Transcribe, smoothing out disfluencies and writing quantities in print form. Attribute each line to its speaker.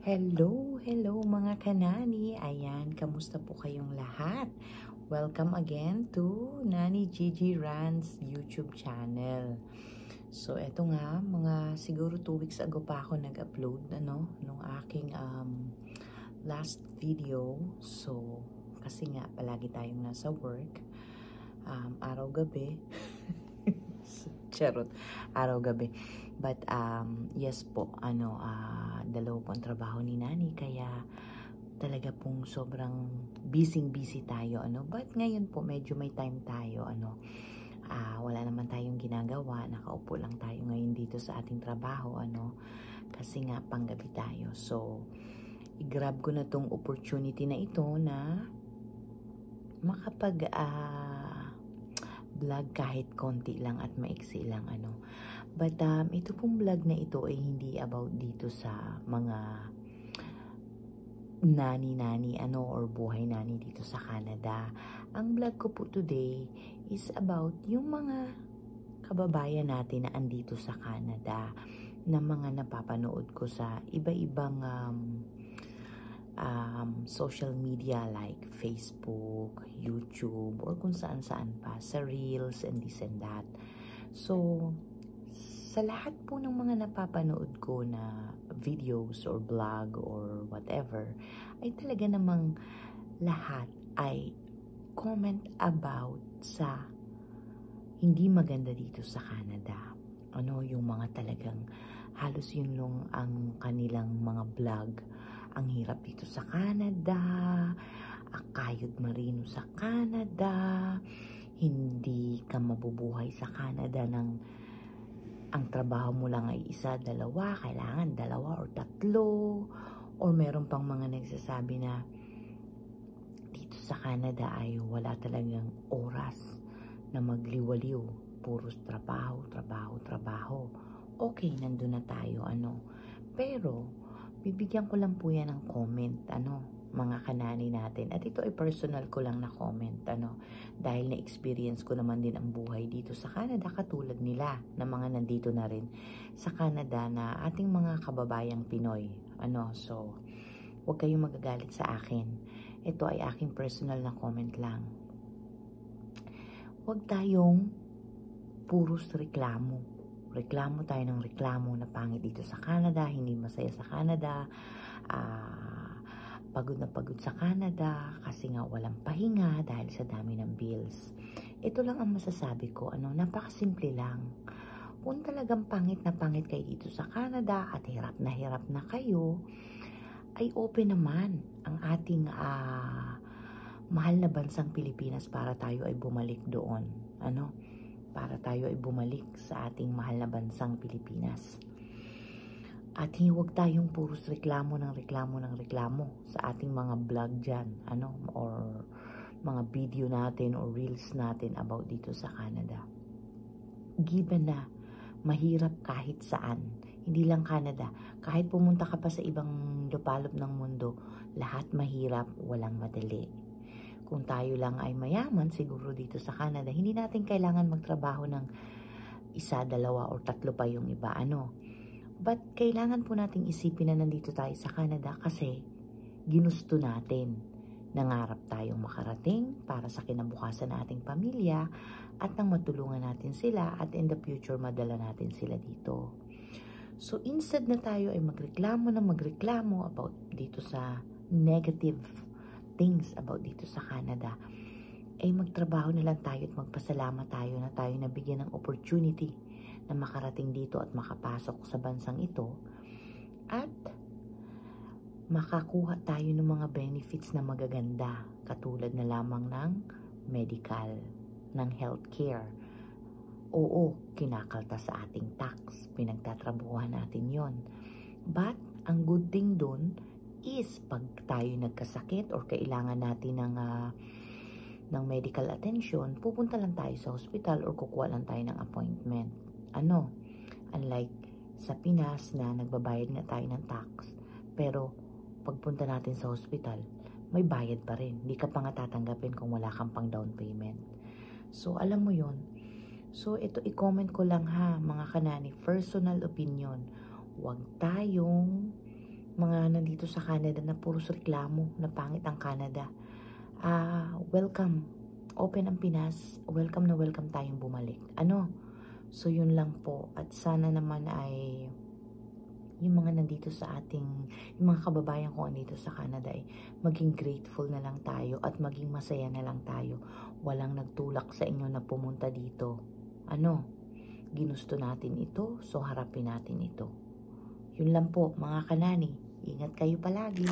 Speaker 1: Hello mga kanani. Ayan, kamusta po kayong lahat? Welcome again to Nani Gigi Rans YouTube channel. So, eto nga, mga siguro 2 weeks ago pa ako nag-upload, nung aking last video. So, kasi nga, palagi tayong nasa work, araw-gabi. Charot, araw-gabi. But, yes po, dalawa po ang trabaho ni Nani, kaya talaga pong sobrang busy tayo, But ngayon po, medyo may time tayo, wala naman tayong ginagawa, nakaupo lang tayo ngayon dito sa ating trabaho, kasi nga panggabi tayo. So, i-grab ko na tong opportunity na ito na makapag, vlog kahit konti lang at maiksi lang, But, ito pong vlog na ito ay hindi about dito sa mga nani-nani, or buhay nani dito sa Canada. Ang vlog ko po today is about yung mga kababayan natin na andito sa Canada, na mga napapanood ko sa iba-ibang social media like Facebook, YouTube, or kung saan-saan pa, sa Reels and this and that. So, sa lahat po ng mga napapanood ko na videos or vlog or whatever, ay talaga namang lahat ay comment about sa hindi maganda dito sa Canada. Yung mga talagang halos yun lang ang kanilang mga vlog. Ang hirap dito sa Canada, kayod marino sa Canada, hindi ka mabubuhay sa Canada ng ang trabaho mo lang ay isa, dalawa, kailangan 2 or 3, or meron pang mga nagsasabi na dito sa Canada ay wala talagang oras na magliwaliw, puros trabaho. Okay, nandun na tayo, pero bibigyan ko lang po yan ng comment, mga kanani natin. At ito ay personal ko lang na comment, dahil na-experience ko naman din ang buhay dito sa Canada, katulad nila, na mga nandito na rin sa Canada na ating mga kababayang Pinoy, So, huwag kayong magagalit sa akin. Ito ay aking personal na comment lang. Huwag tayong puros reklamo. Reklamo tayo ng reklamo na pangit dito sa Canada, hindi masaya sa Canada, pagod na pagod sa Canada kasi nga walang pahinga dahil sa dami ng bills. Ito lang ang masasabi ko, napakasimple lang. Kung talagang pangit na pangit kayo dito sa Canada at hirap na kayo, ay open naman ang ating mahal na bansang Pilipinas para tayo ay bumalik doon, para tayo ay bumalik sa ating mahal na bansang Pilipinas. At huwag tayong puros reklamo sa ating mga vlog dyan, or mga video natin or reels natin about dito sa Canada. Given na mahirap kahit saan, hindi lang Canada, kahit pumunta ka pa sa ibang lupalop ng mundo, lahat mahirap, walang madali. Kung tayo lang ay mayaman, siguro dito sa Canada, hindi natin kailangan magtrabaho ng 1, 2, or 3 pa yung iba, But kailangan po nating isipin na nandito tayo sa Canada kasi ginusto natin. Nangarap tayong makarating para sa kinabukasan ng ating pamilya at nang matulungan natin sila at in the future madala natin sila dito. So instead na tayo ay magreklamo about dito sa negative things about dito sa Canada, ay magtrabaho na lang tayo at magpasalamat tayo na tayo nabigyan ng opportunity na makarating dito at makapasok sa bansang ito at makakuha tayo ng mga benefits na magaganda, katulad na lamang ng medical, ng healthcare. Oo, kinakalta sa ating tax, pinagtatrabuhan natin yon. But ang good thing dun is pag tayo nagkasakit or kailangan natin ng medical attention, pupunta lang tayo sa hospital or kukuha lang tayo ng appointment. Unlike sa Pinas na nagbabayad nga tayo ng tax, pero pagpunta natin sa hospital, may bayad pa rin. Hindi ka pa nga tatanggapin kung wala kang pang down payment. So, alam mo yon. So, ito i-comment ko lang ha, mga kanani, personal opinion. Huwag tayong mga nandito sa Canada na puros reklamo na pangit ang Canada. Welcome. Open ang Pinas. Welcome na welcome tayong bumalik. So yun lang po. At sana naman ay yung mga nandito sa yung mga kababayan ko nandito sa Canada ay maging grateful na lang tayo at maging masaya na lang tayo. Walang nagtulak sa inyo na pumunta dito. Ginusto natin ito, so harapin natin ito. Yun lang po mga kanani. Ingat kayo palagi.